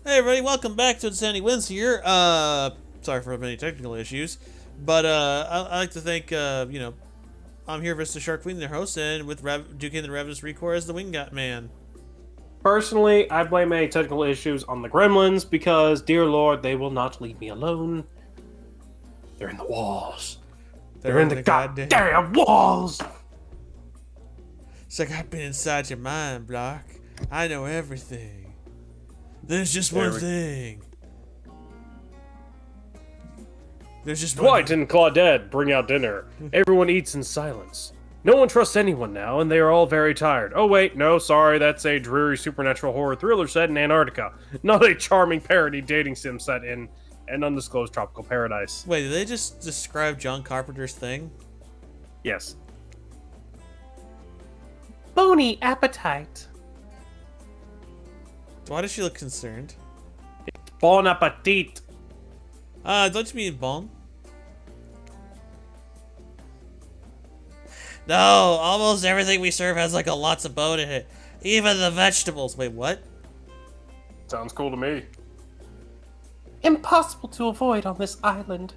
Hey everybody, welcome back to Insanity Wins here. Sorry for many technical issues, but I like to thank I'm here versus the Shark Queen, their host, and with Duke and the Ravenous Recor as the Wingot Man. Personally, I blame any technical issues on the gremlins because, dear lord, they will not leave me alone. They're in the walls. They're in the goddamn walls! It's like I've been inside your mind, Block. I know everything. There's just one thing. There's just Dwight and Claudette bring out dinner. Everyone eats in silence. No one trusts anyone now, and they are all very tired. Oh wait, no, sorry, that's a dreary supernatural horror thriller set in Antarctica, not a charming parody dating sim set in an undisclosed tropical paradise. Wait, did they just describe John Carpenter's Thing? Yes. Bony appetite. Why does she look concerned? Bon appetit. Don't you mean bon? No, almost everything we serve has like a lots of bone in it. Even the vegetables. Wait, what? Sounds cool to me. Impossible to avoid on this island.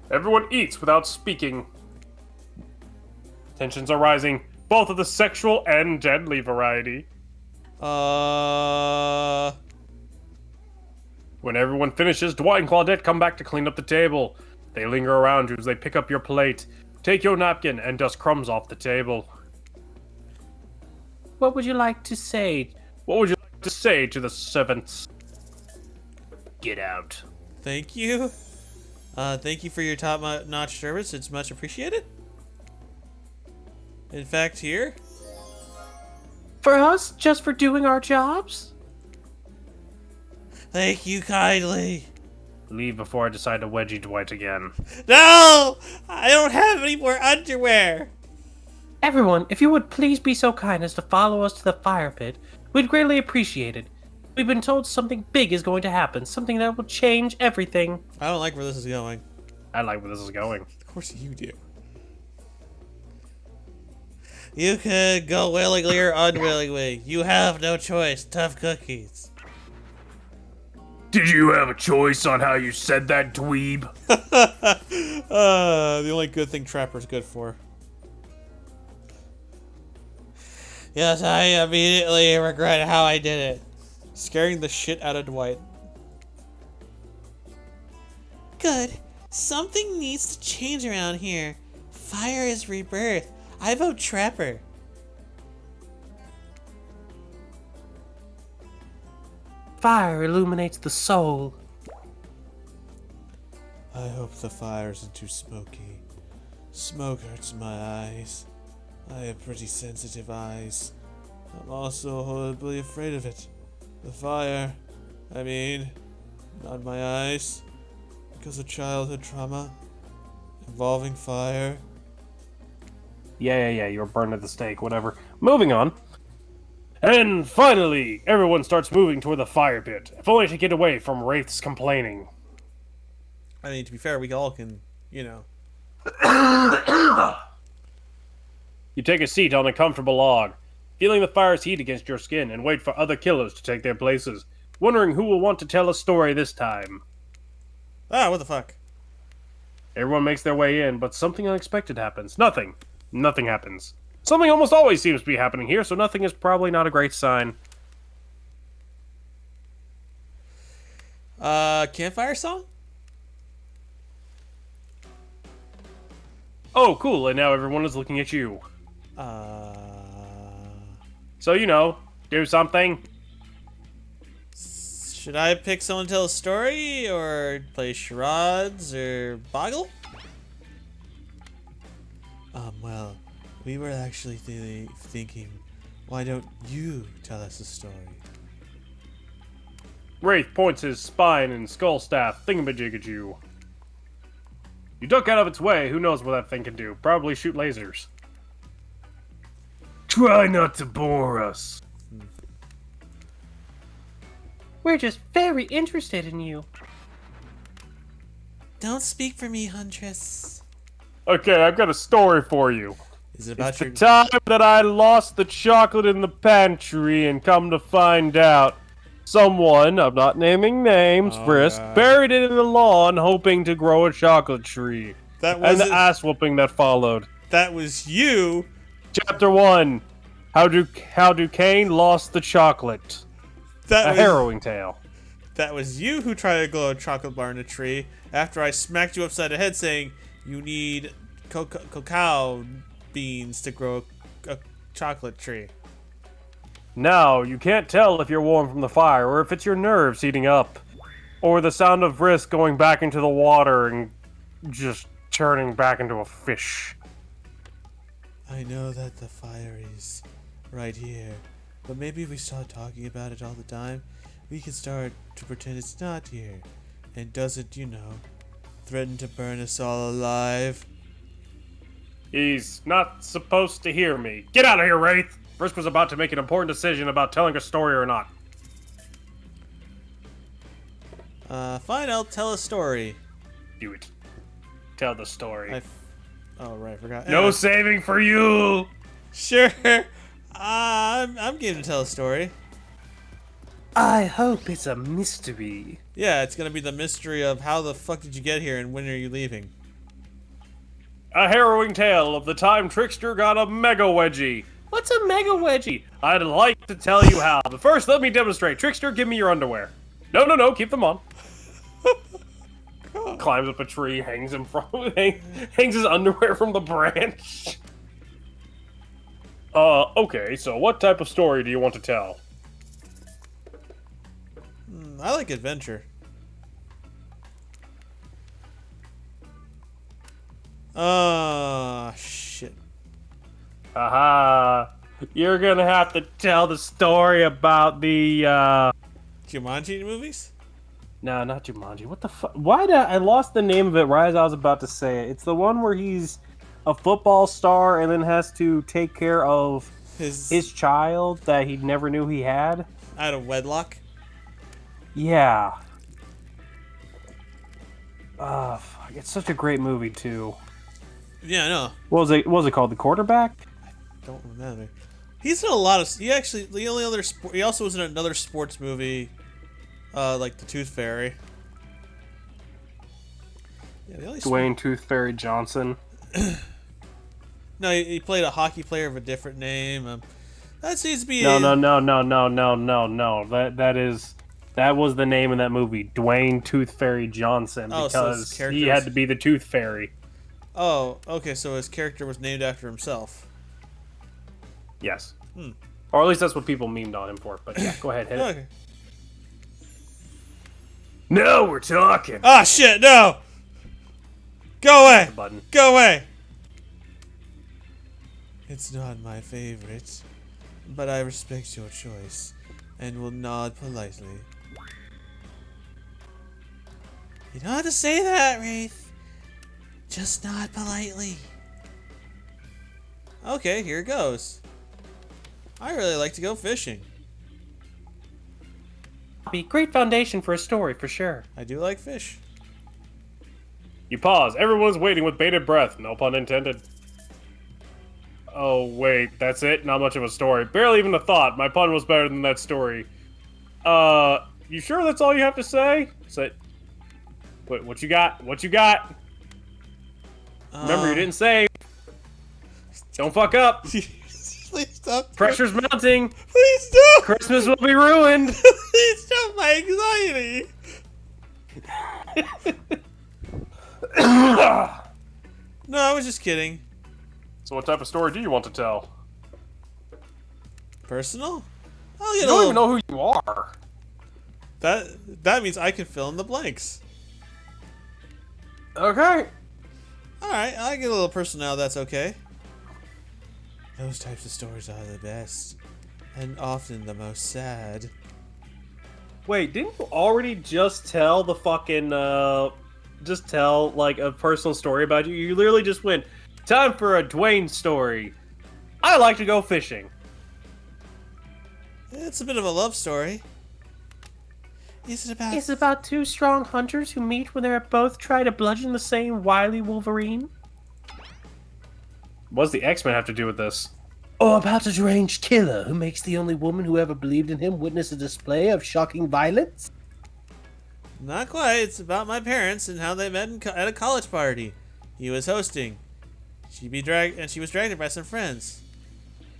Everyone eats without speaking. Tensions are rising, both of the sexual and deadly variety. When everyone finishes, Dwight and Claudette come back to clean up the table. They linger around you as they pick up your plate, take your napkin, and dust crumbs off the table. What would you like to say? What would you like to say to the servants? Get out. Thank you. Thank you for your top-notch service. It's much appreciated. In fact, here. For us? Just for doing our jobs? Thank you kindly. Leave before I decide to wedgie Dwight again. No! I don't have any more underwear. Everyone, if you would please be so kind as to follow us to the fire pit, we'd greatly appreciate it. We've been told something big is going to happen, something that will change everything. I don't like where this is going. I like where this is going. Of course you do. You could go willingly or unwillingly. You have no choice. Tough cookies. Did you have a choice on how you said that, dweeb? The only good thing Trapper's good for. Yes, I immediately regret how I did it. Scaring the shit out of Dwight. Good. Something needs to change around here. Fire is rebirth. I vote Trapper. Fire illuminates the soul. I hope the fire isn't too smoky. Smoke hurts my eyes. I have pretty sensitive eyes. I'm also horribly afraid of it. The fire. I mean, not my eyes. Because of childhood trauma involving fire. Yeah, you were burned at the stake, whatever. Moving on. And finally, everyone starts moving toward the fire pit, if only to get away from Wraith's complaining. I mean, to be fair, we all can, You take a seat on a comfortable log, feeling the fire's heat against your skin, and wait for other killers to take their places, wondering who will want to tell a story this time. Ah, what the fuck? Everyone makes their way in, but something unexpected happens. Nothing happens. Something almost always seems to be happening here, so nothing is probably not a great sign. Campfire song? Oh, cool, and now everyone is looking at you. So, do something. Should I pick someone to tell a story, or play charades, or boggle? Well, we were actually thinking, why don't you tell us a story? Wraith points his spine and skull staff thingamajig at you. You duck out of its way, who knows what that thing can do? Probably shoot lasers. Try not to bore us. We're just very interested in you. Don't speak for me, Huntress. Okay, I've got a story for you. Is it about It's the time that I lost the chocolate in the pantry and come to find out, someone, I'm not naming names, Oh, Frisk, God. buried it in the lawn hoping to grow a chocolate tree. That And the wasn't. ass whooping that followed. That was you. Chapter 1. How Duquesne lost the chocolate. That A was. harrowing tale. That was you who tried to grow a chocolate bar in a tree after I smacked you upside the head saying you need cacao beans to grow a chocolate tree. Now, you can't tell if you're warm from the fire, or if it's your nerves heating up, or the sound of Risk going back into the water and just turning back into a fish. I know that the fire is right here, but maybe if we start talking about it all the time, we can start to pretend it's not here, and doesn't, threaten to burn us all alive. He's not supposed to hear me. Get out of here, Wraith! Risk was about to make an important decision about telling a story or not. Fine, I'll tell a story. Do it. Tell the story. Oh, right, I forgot. No Anyway. saving for you! Sure. I'm game to tell a story. I hope it's a mystery. Yeah, it's gonna be the mystery of how the fuck did you get here and when are you leaving? A harrowing tale of the time Trickster got a Mega Wedgie. What's a mega wedgie? I'd like to tell you how, but first let me demonstrate. Trickster, give me your underwear. No, keep them on. Climbs up a tree, hangs his underwear from the branch. Okay, so what type of story do you want to tell? I like adventure. Shit. Aha. You're gonna have to tell the story about the, Jumanji movies? No, not Jumanji. What the fuck? Why did I lost the name of it right as I was about to say it. It's the one where he's a football star and then has to take care of his child that he never knew he had. Out of wedlock? Yeah. Fuck. It's such a great movie, too. Yeah, I know. What was it called? The Quarterback? Don't remember. He's in a lot of. He actually, the only other sport. He also was in another sports movie, like the Tooth Fairy. Yeah, the only Dwayne Tooth Fairy Johnson. No, he played a hockey player of a different name. That seems to be. No. That was the name of that movie, Dwayne Tooth Fairy Johnson, Oh, so because his he had to be the Tooth Fairy. Oh, okay. So his character was named after himself. Yes. Or at least that's what people memed on him for. But yeah, go ahead, hit it. Okay. No, we're talking. Ah, shit! No. Go away. The button. Go away. It's not my favorite, but I respect your choice and will nod politely. You don't have to say that, Wraith. Just nod politely. Okay, here goes. I really like to go fishing. Be great foundation for a story, for sure. I do like fish. You pause. Everyone's waiting with bated breath. No pun intended. Oh, wait. That's it? Not much of a story. Barely even a thought. My pun was better than that story. You sure that's all you have to say? Wait, what you got? What you got? Remember, you didn't say. Don't fuck up. Please stop. Pressure's mounting. Please stop. Christmas will be ruined. Please stop my anxiety. No, I was just kidding. So what type of story do you want to tell? Personal? I'll get You a don't little... even know who you are. That means I can fill in the blanks. Okay. Alright, I'll get a little personal, that's okay. Those types of stories are the best. And often the most sad. Wait, didn't you already just tell the fucking, just tell, like, a personal story about you? You literally just went, time for a Dwayne story. I like to go fishing. It's a bit of a love story. Is it about... It's about two strong hunters who meet when they're both trying to bludgeon the same wily Wolverine. What does the X-Men have to do with this? Or about a deranged killer who makes the only woman who ever believed in him witness a display of shocking violence? Not quite. It's about my parents and how they met at a college party he was hosting. She was dragged by some friends.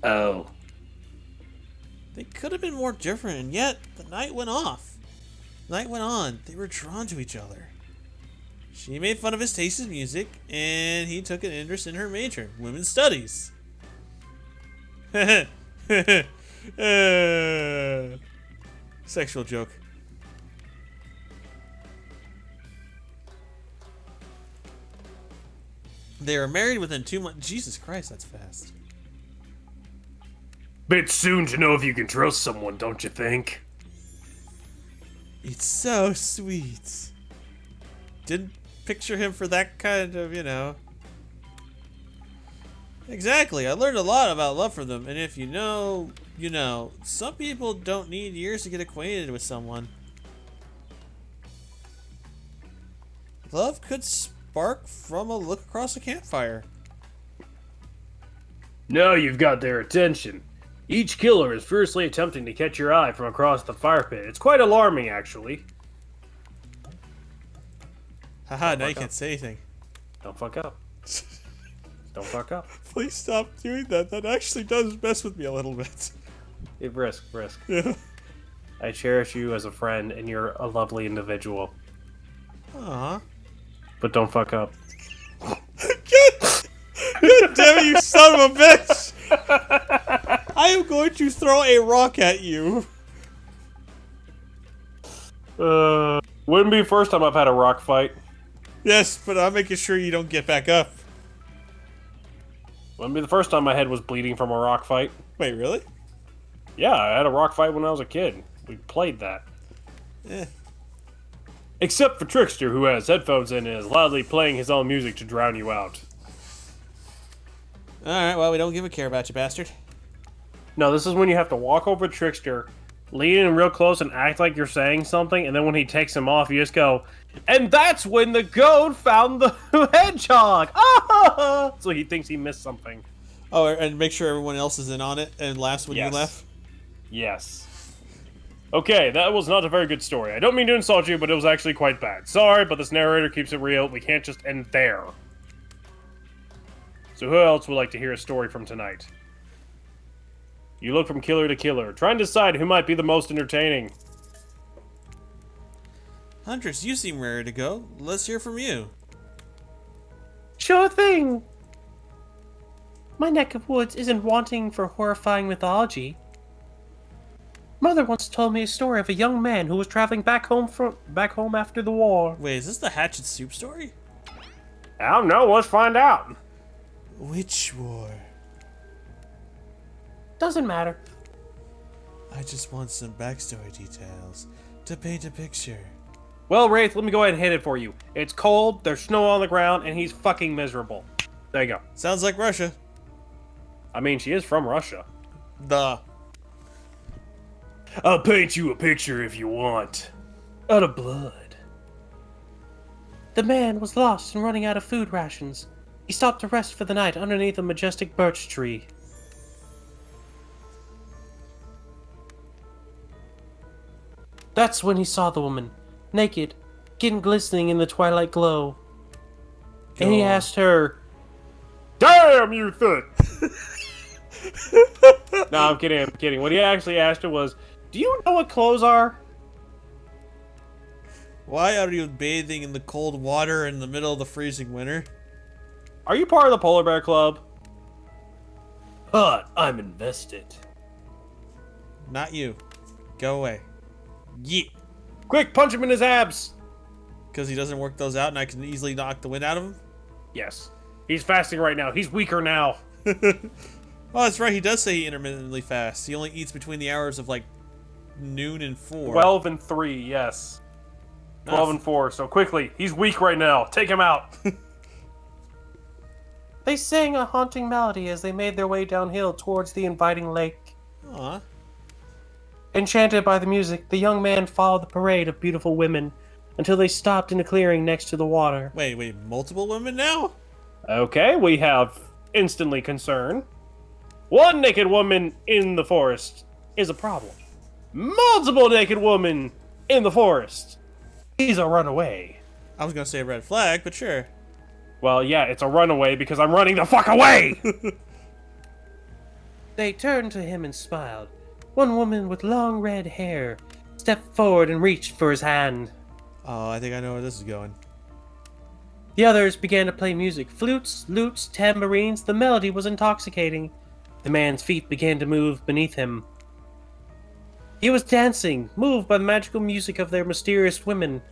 Oh. They could have been more different, and yet the night went off. Night went on. They were drawn to each other. She made fun of his taste in music, and he took an interest in her major, women's studies. Sexual joke. They were married within 2 months. Jesus Christ, that's fast. Bit soon to know if you can trust someone, don't you think? It's so sweet. Didn't picture him for that kind of, you know. Exactly. I learned a lot about love from them, and if you know, you know. Some people don't need years to get acquainted with someone. Love could spark from a look across a campfire. Now you've got their attention. Each killer is fiercely attempting to catch your eye from across the fire pit. It's quite alarming, actually. Haha, now you can't say anything. Don't fuck up. Don't fuck up. Please stop doing that. That actually does mess with me a little bit. Risk. Yeah. I cherish you as a friend, and you're a lovely individual. Aww. But don't fuck up. God damn it, you son of a bitch! I am going to throw a rock at you. Wouldn't be the first time I've had a rock fight. Yes, but I'm making sure you don't get back up. Wouldn't be the first time my head was bleeding from a rock fight. Wait, really? Yeah, I had a rock fight when I was a kid. We played that. Eh. Except for Trickster, who has headphones in and is loudly playing his own music to drown you out. Alright, well, we don't give a care about you, bastard. No, this is when you have to walk over to Trickster, lean in real close and act like you're saying something, and then when he takes him off, you just go, and that's when the goat found the hedgehog! Ah! So he thinks he missed something. Oh, and make sure everyone else is in on it and laughs when you laugh? Yes. Okay, that was not a very good story. I don't mean to insult you, but it was actually quite bad. Sorry, but this narrator keeps it real. We can't just end there. So who else would like to hear a story from tonight? You look from killer to killer, trying to decide who might be the most entertaining. Huntress, you seem ready to go. Let's hear from you. Sure thing. My neck of woods isn't wanting for horrifying mythology. Mother once told me a story of a young man who was traveling back home after the war. Wait, is this the Hatchet Soup story? I don't know, let's find out. Which war? Doesn't matter. I just want some backstory details to paint a picture. Well, Wraith, let me go ahead and hit it for you. It's cold, there's snow on the ground, and he's fucking miserable. There you go. Sounds like Russia. I mean, she is from Russia. Duh. I'll paint you a picture if you want. Out of blood. The man was lost and running out of food rations. He stopped to rest for the night underneath a majestic birch tree. That's when he saw the woman, naked, skin glistening in the twilight glow. And he asked her, Damn you, thing! No, I'm kidding. What he actually asked her was, do you know what clothes are? Why are you bathing in the cold water in the middle of the freezing winter? Are you part of the Polar Bear Club? But I'm invested. Not you. Go away. Yeet. Quick, punch him in his abs! Because he doesn't work those out and I can easily knock the wind out of him? Yes. He's fasting right now. He's weaker now. Oh, that's right. He does say he intermittently fasts. He only eats between the hours of, like, noon and 4. 12 and 3, yes. 12 and 4, so quickly. He's weak right now. Take him out. They sang a haunting melody as they made their way downhill towards the inviting lake. Aw. Enchanted by the music, the young man followed the parade of beautiful women until they stopped in a clearing next to the water. Wait, multiple women now? Okay, we have instantly concern. One naked woman in the forest is a problem. Multiple naked women in the forest. He's a runaway. I was gonna say a red flag, but sure. Well, yeah, it's a runaway because I'm running the fuck away! They turned to him and smiled. One woman with long red hair stepped forward and reached for his hand. Oh, I think I know where this is going. The others began to play music. Flutes, lutes, tambourines. The melody was intoxicating. The man's feet began to move beneath him. He was dancing, moved by the magical music of their mysterious women,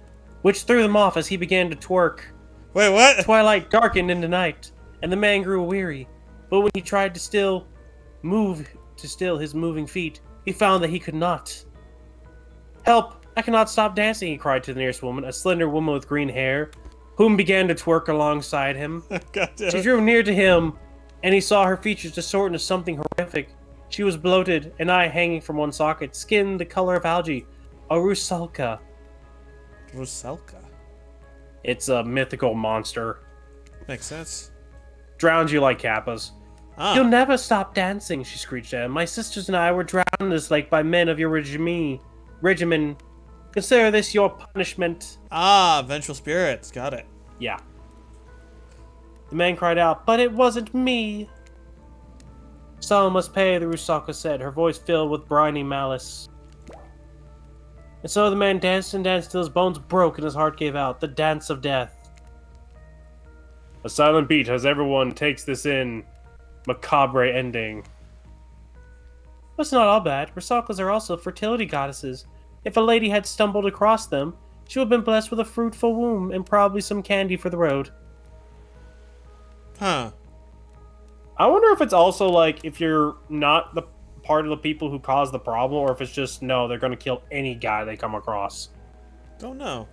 which threw them off as he began to twerk. Wait, what? Twilight darkened into night, and the man grew weary. But when he tried to still his moving feet, he found that he could not. "Help! I cannot stop dancing," he cried to the nearest woman, a slender woman with green hair, whom began to twerk alongside him. God damn She it. drew near to him, and he saw her features distort into something horrific. She was bloated, an eye hanging from one socket, skin the color of algae, a rusalka. Rusalka. It's a mythical monster. Makes sense. Drowns you like kappas. Ah. "You'll never stop dancing," she screeched at him. "My sisters and I were drowned in this lake by men of your regimen. Consider this your punishment." Ah, vengeful spirits. Got it. Yeah. The man cried out, "But it wasn't me." "Someone must pay," the Rusalka said, her voice filled with briny malice. And so the man danced and danced till his bones broke and his heart gave out. The dance of death. A silent beat as everyone takes this in. Macabre ending. But it's not all bad. Rusalkas are also fertility goddesses. If a lady had stumbled across them, she would have been blessed with a fruitful womb and probably some candy for the road. Huh. I wonder if it's also like if you're not the part of the people who caused the problem, or if it's just no, they're gonna kill any guy they come across. Don't know.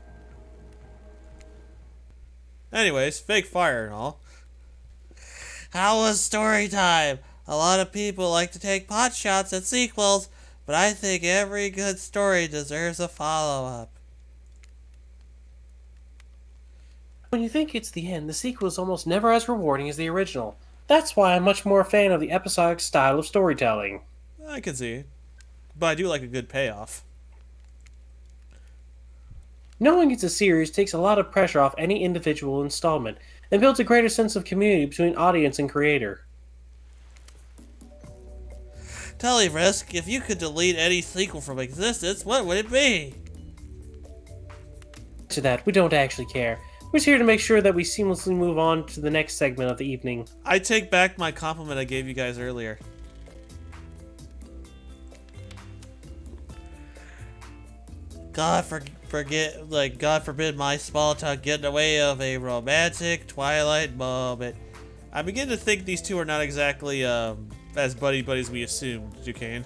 Anyways, fake fire and all. How was story time? A lot of people like to take pot shots at sequels, but I think every good story deserves a follow-up. When you think it's the end, the sequel is almost never as rewarding as the original. That's why I'm much more a fan of the episodic style of storytelling. I can see. But I do like a good payoff. Knowing it's a series takes a lot of pressure off any individual installment, and builds a greater sense of community between audience and creator. Tellyrisk, if you could delete any sequel from existence, what would it be? To that, we don't actually care. We're just here to make sure that we seamlessly move on to the next segment of the evening. I take back my compliment I gave you guys earlier. God forbid my small talk get in the way of a romantic Twilight moment. I begin to think these two are not exactly as buddies we assumed, Duquesne.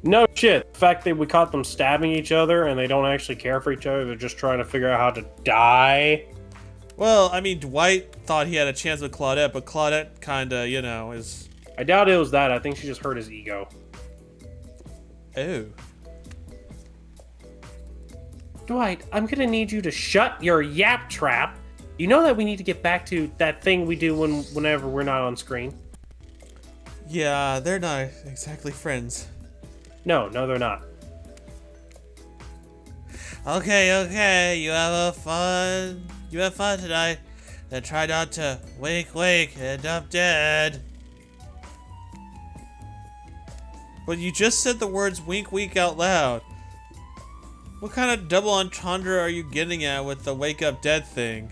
No shit. The fact that we caught them stabbing each other and they don't actually care for each other, they're just trying to figure out how to die. Well, I mean, Dwight thought he had a chance with Claudette, but Claudette kinda, is... I doubt it was that. I think she just hurt his ego. Oh. Dwight, I'm gonna need you to shut your yap trap. You know that we need to get back to that thing we do whenever we're not on screen? Yeah, they're not exactly friends. No, they're not. Okay, you have fun tonight. Then try not to wake, end up dead. But you just said the words wink out loud. What kind of double entendre are you getting at with the wake up dead thing?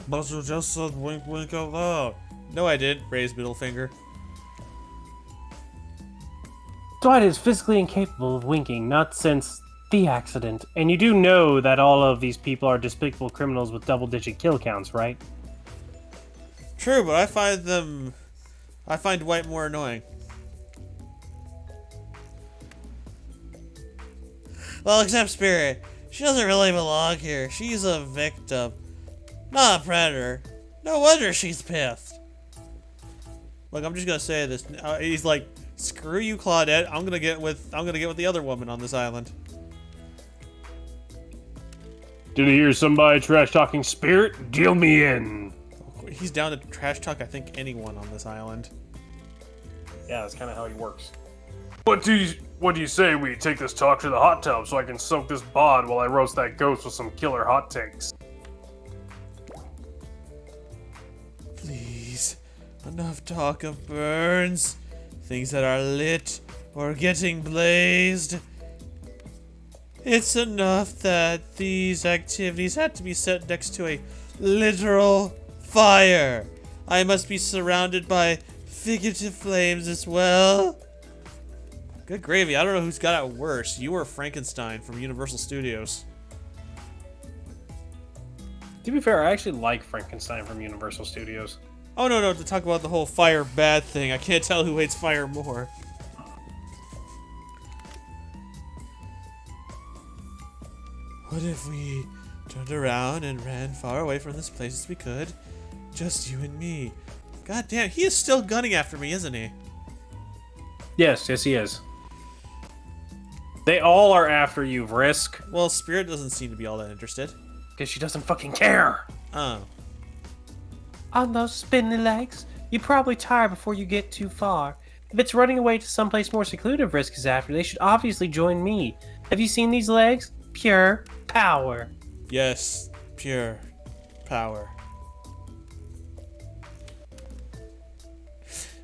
But you just said wink out loud. No, I did. Raise middle finger. Dwight is physically incapable of winking, not since the accident. And you do know that all of these people are despicable criminals with double-digit kill counts, right? True, but I find Dwight more annoying. Well, except Spirit. She doesn't really belong here. She's a victim, not a predator. No wonder she's pissed. Look, I'm just gonna say this. He's like, screw you, Claudette. I'm gonna get with the other woman on this island. Did you hear somebody trash talking Spirit? Deal me in. he's down to trash talk, I think, anyone on this island. Yeah, that's kind of how he works. What do you say we take this talk to the hot tub so I can soak this bod while I roast that ghost with some killer hot takes? Please, enough talk of burns, things that are lit or getting blazed. It's enough that these activities had to be set next to a literal fire. I must be surrounded by figurative flames as well. Good gravy. I don't know who's got it worse, you or Frankenstein from Universal Studios. To be fair, I actually like Frankenstein from Universal Studios. Oh, no, to talk about the whole fire bad thing. I can't tell who hates fire more. What if we turned around and ran far away from this place as we could? Just you and me. God damn, he is still gunning after me, isn't he? Yes, he is. They all are after you, Vrisk. Well, Spirit doesn't seem to be all that interested. Because she doesn't fucking care. Oh. On those spindly legs, you're probably tired before you get too far. If it's running away to someplace more secluded Vrisk is after, they should obviously join me. Have you seen these legs? Pure power. Yes, pure power.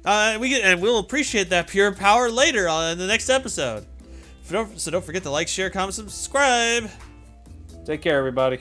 We'll appreciate that pure power later on in the next episode. So don't forget to like, share, comment, subscribe. Take care, everybody.